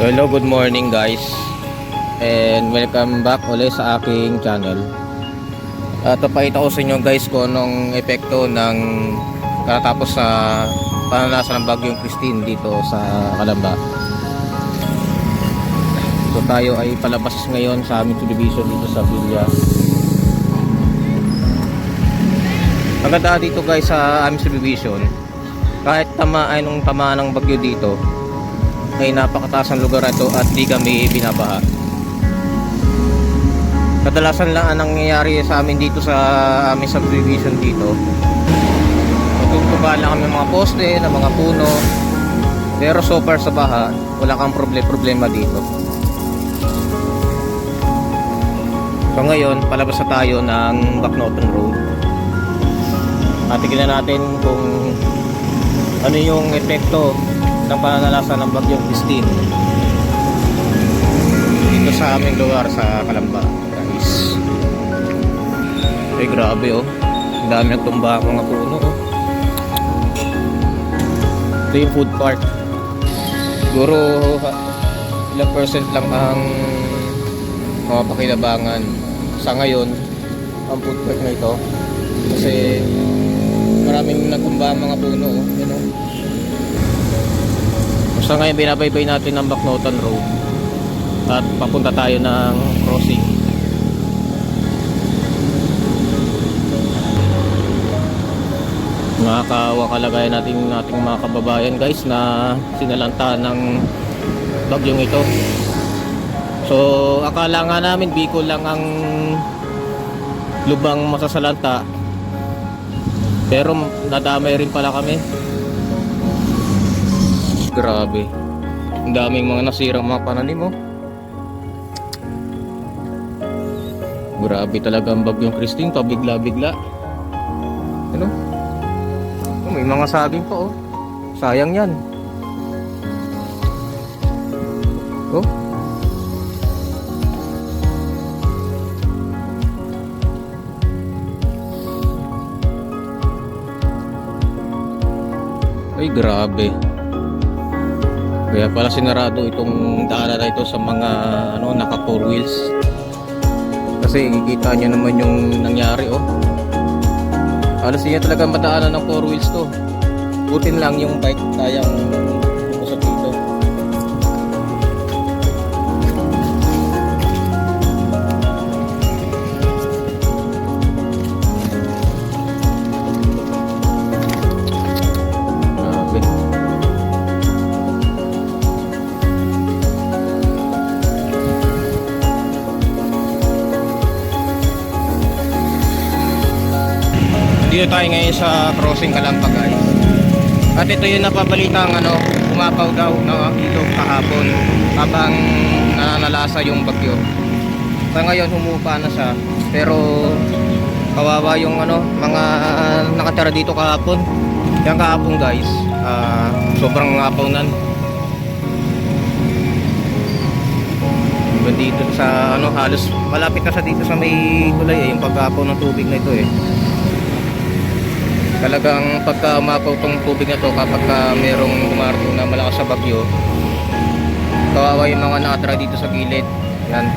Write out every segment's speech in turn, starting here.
So hello, good morning guys, and welcome back ulit sa aking channel. Papakita ko sa inyo guys kung anong epekto ng katatapos sa pananasa ng bagyong Christine dito sa Calamba. So tayo ay palabas ngayon sa aming subdivision dito sa Villa. Maganda dito guys sa aming subdivision, kahit tamaan ng bagyo dito ay napakataas ang lugar ito at di kami binabaha. Kadalasan lang ang nangyayari sa amin dito sa aming subdivision dito, magtutubahan lang kami mga poste na mga puno, pero so far sa baha wala kang problema dito. So ngayon palabas na tayo ng Bacnotan Road at tignan natin kung ano yung epekto ng pananalasa ng bagyong Christine dito sa aming lugar sa Calamba guys. Ay grabe oh, ang dami nagtumba mga puno oh. Ito yung food park, siguro ilang percent lang ang mga pakilabangan sa ngayon ang food park na ito, kasi maraming nagtumba mga puno oh. Yan oh. So ngayon binabaybay natin ang Bacnotan Road at papunta tayo ng crossing. Nakakawa kalagayan natin ating mga kababayan guys na sinalanta ng bagyong ito. So akala nga namin Bicol lang ang lubang masasalanta, pero nadamay rin pala kami. Grabe, ang daming mga nasirang mga pananim oh. Grabe talaga ang bagyong Christine, pabigla-bigla. Ano? Oh, may mga saging pa oh. Sayang yan. Oh. Ay grabe. Kaya pala sinarado itong daanan na ito sa mga naka 4 wheels, kasi ikikita nyo naman yung nangyari oh. Alas niya talaga madaanan ng 4 wheels to. Butin lang yung bike kayang lumusot dito. Dito tayo ngayon sa crossing Calamba guys. At ito yung napabalitang umapaw daw na ilog kahapon habang nananalasa yung bagyo. Sa ngayon humupa na siya, pero kawawa yung mga nakatira dito kahapon. Yan kahapon guys, sobrang ngapawnan. Dito sa halos malapit na sa dito sa may tulay yung pagkapaw ng tubig na ito eh. Talagang pagka umapaw tong tubig na to kapag merong dumarating na malakas sa bagyo, kawawa yung mga nakatira dito sa gilid. Yan,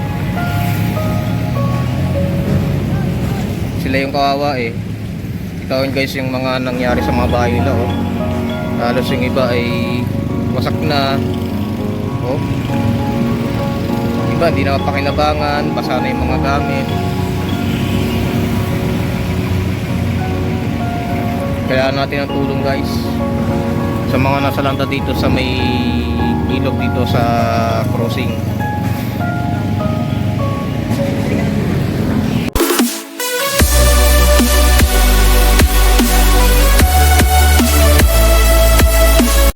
sila yung kawawa eh. Ito guys yung mga nangyari sa mga bahay nila oh. Halos yung iba ay wasak na oh. Iba hindi na mapakinabangan, basa na yung mga gamit. Kailangan natin ng tulong guys sa mga nasalanta dito sa may ilog dito sa crossing.